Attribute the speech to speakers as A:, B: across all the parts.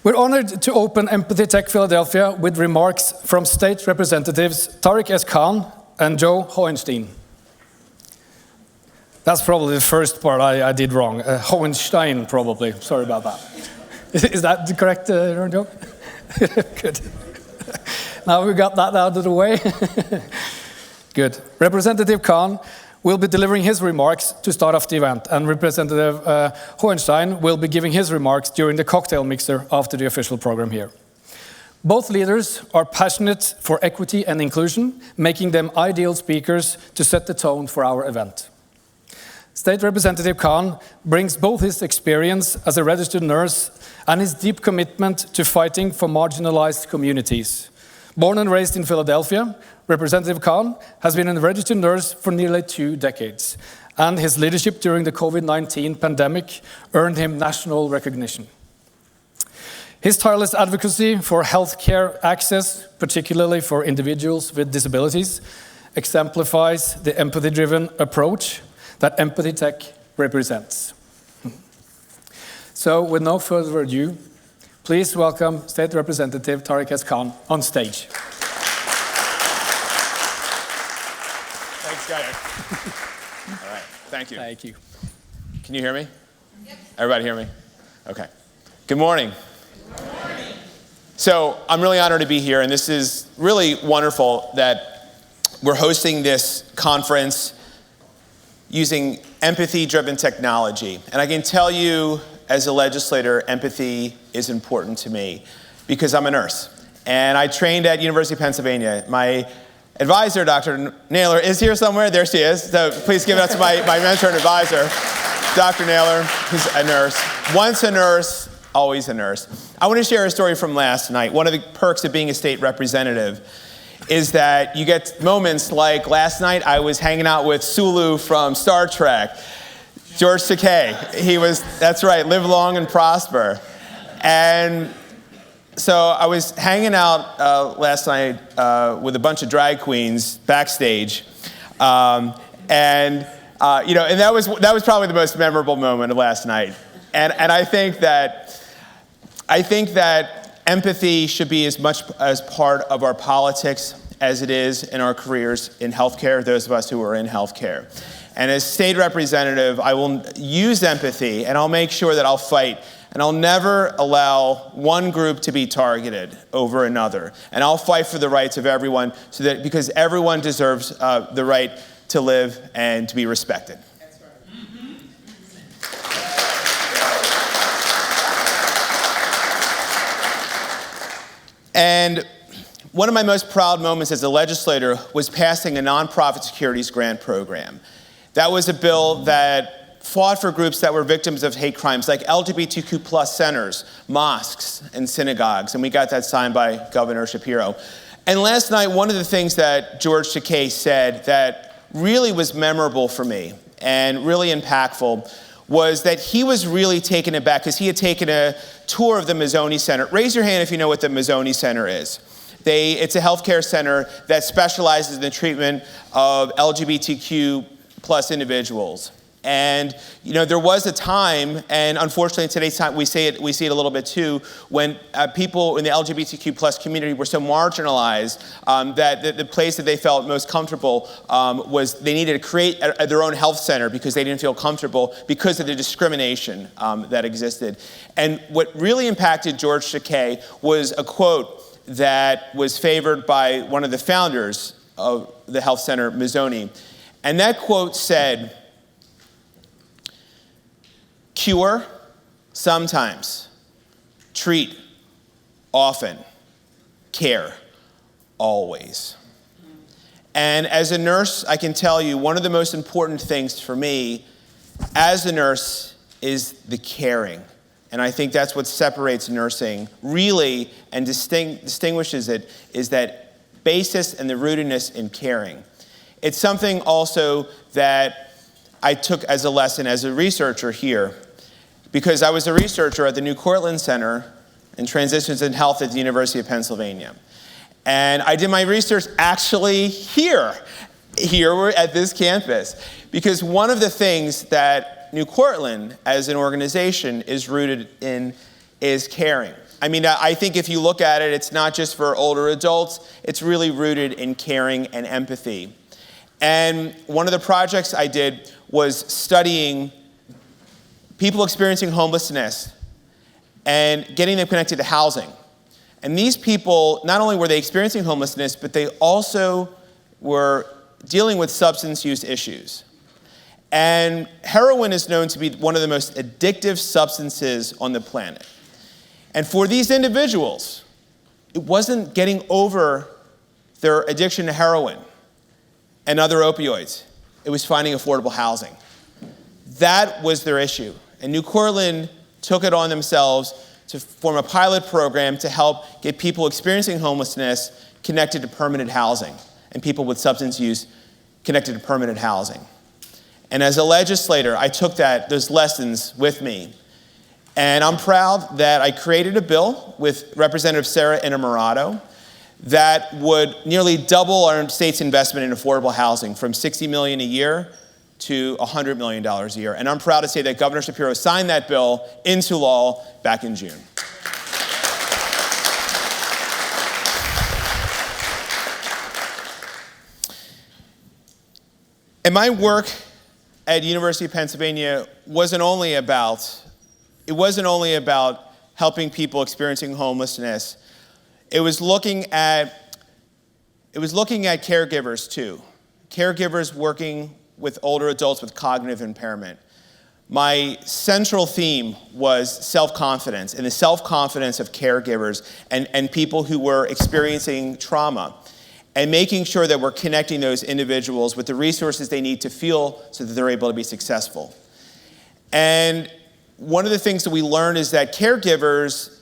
A: We're honored to open EmpathyTech Philadelphia with remarks from state representatives Tarik Khan and Joe Hohenstein. That's probably the first part I did wrong. Hohenstein, probably. Sorry about that. Is that the correct, Joe? Good. Now we got that out of the way. Good. Representative Khan will be delivering his remarks to start off the event, and Representative Hohenstein will be giving his remarks during the cocktail mixer after the official program here. Both leaders are passionate for equity and inclusion, making them ideal speakers to set the tone for our event. State Representative Khan brings both his experience as a registered nurse and his deep commitment to fighting for marginalized communities. Born and raised in Philadelphia, Representative Khan has been a registered nurse for nearly 2 decades, and his leadership during the COVID-19 pandemic earned him national recognition. His tireless advocacy for healthcare access, particularly for individuals with disabilities, exemplifies the empathy-driven approach that EmpathyTech represents. So, with no further ado, please welcome State Representative Tarik Khan on stage.
B: Thanks, Geir. All right, thank you.
A: Thank you.
B: Can you hear me? Yep. Everybody hear me? Okay. Good morning.
C: Good morning.
B: So, I'm really honored to be here, and this is really wonderful that we're hosting this conference using empathy-driven technology. And I can tell you, as a legislator, empathy is important to me because I'm a nurse. And I trained at University of Pennsylvania. My advisor, Dr. Naylor, is here somewhere. There she is. So please give it up to my mentor and advisor, Dr. Naylor, who's a nurse. Once a nurse, always a nurse. I want to share a story from last night. One of the perks of being a state representative is that you get moments like last night I was hanging out with Sulu from Star Trek, George Takei. That's right, live long and prosper. And so I was hanging out last night with a bunch of drag queens backstage. And that was probably the most memorable moment of last night. And I think that empathy should be as much as part of our politics as it is in our careers in healthcare, those of us who are in healthcare. And as state representative, I will use empathy, and I'll make sure that I'll fight, and I'll never allow one group to be targeted over another. And I'll fight for the rights of everyone, because everyone deserves the right to live and to be respected.
C: That's right.
B: And one of my most proud moments as a legislator was passing a nonprofit securities grant program. That was a bill that fought for groups that were victims of hate crimes, like LGBTQ plus centers, mosques, and synagogues. And we got that signed by Governor Shapiro. And last night, one of the things that George Takei said that really was memorable for me and really impactful was that he was really taken aback because he had taken a tour of the Mazzoni Center. Raise your hand if you know what the Mazzoni Center is. It's a healthcare center that specializes in the treatment of LGBTQ plus individuals. And there was a time, and unfortunately in today's time we see it a little bit too, when people in the LGBTQ plus community were so marginalized that the place that they felt most comfortable was they needed to create their own health center because they didn't feel comfortable because of the discrimination that existed. And what really impacted George Takei was a quote that was favored by one of the founders of the health center, Mazzoni. And that quote said, "Cure, sometimes. Treat, often. Care, always." And as a nurse, I can tell you, one of the most important things for me as a nurse is the caring. And I think that's what separates nursing really and distinguishes it, is that basis and the rootedness in caring. It's something also that I took as a lesson as a researcher here, because I was a researcher at the New Cortland Center in Transitions in Health at the University of Pennsylvania. And I did my research actually here at this campus, because one of the things that New Cortland as an organization is rooted in is caring. I mean, I think if you look at it, it's not just for older adults, it's really rooted in caring and empathy. And one of the projects I did was studying people experiencing homelessness and getting them connected to housing. And these people, not only were they experiencing homelessness, but they also were dealing with substance use issues. And heroin is known to be one of the most addictive substances on the planet. And for these individuals, it wasn't getting over their addiction to heroin and other opioids. It was finding affordable housing. That was their issue. And New Cortland took it on themselves to form a pilot program to help get people experiencing homelessness connected to permanent housing, and people with substance use connected to permanent housing. And as a legislator, I took those lessons with me. And I'm proud that I created a bill with Representative Sarah Innamorato that would nearly double our state's investment in affordable housing from $60 million a year to $100 million a year. And I'm proud to say that Governor Shapiro signed that bill into law back in June. And my work at University of Pennsylvania wasn't only about helping people experiencing homelessness. It was looking at caregivers too. Caregivers working with older adults with cognitive impairment. My central theme was self-confidence and the self-confidence of caregivers and people who were experiencing trauma, and making sure that we're connecting those individuals with the resources they need to feel so that they're able to be successful. And one of the things that we learn is that caregivers,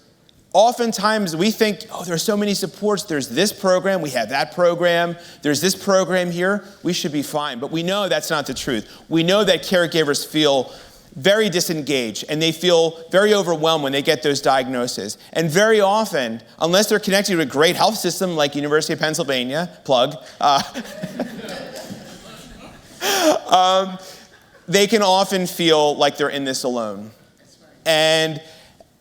B: oftentimes we think, oh, there are so many supports. There's this program, we have that program, there's this program here, we should be fine. But we know that's not the truth. We know that caregivers feel very disengaged and they feel very overwhelmed when they get those diagnoses. And very often, unless they're connected to a great health system like University of Pennsylvania, plug, they can often feel like they're in this alone. And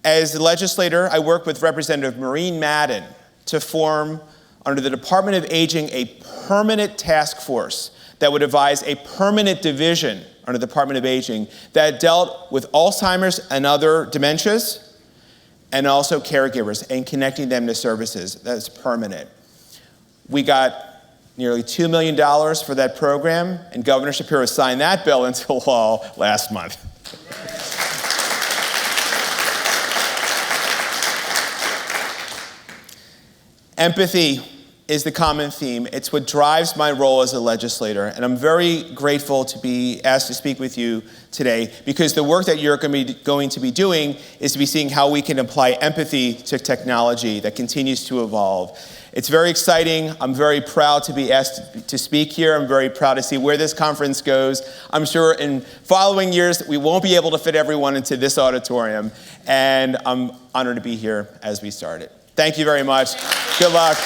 B: as a legislator, I worked with Representative Maureen Madden to form, under the Department of Aging, a permanent task force that would devise a permanent division under the Department of Aging that dealt with Alzheimer's and other dementias, and also caregivers, and connecting them to services that's permanent. We got nearly $2 million for that program, and Governor Shapiro signed that bill into law last month. Empathy is the common theme. It's what drives my role as a legislator, and I'm very grateful to be asked to speak with you today, because the work that you're going to be doing is to be seeing how we can apply empathy to technology that continues to evolve. It's very exciting. I'm very proud to be asked to speak here. I'm very proud to see where this conference goes. I'm sure in following years we won't be able to fit everyone into this auditorium, and I'm honored to be here as we start it. Thank you very much. Good luck.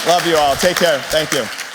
B: Love you all. Take care. Thank you.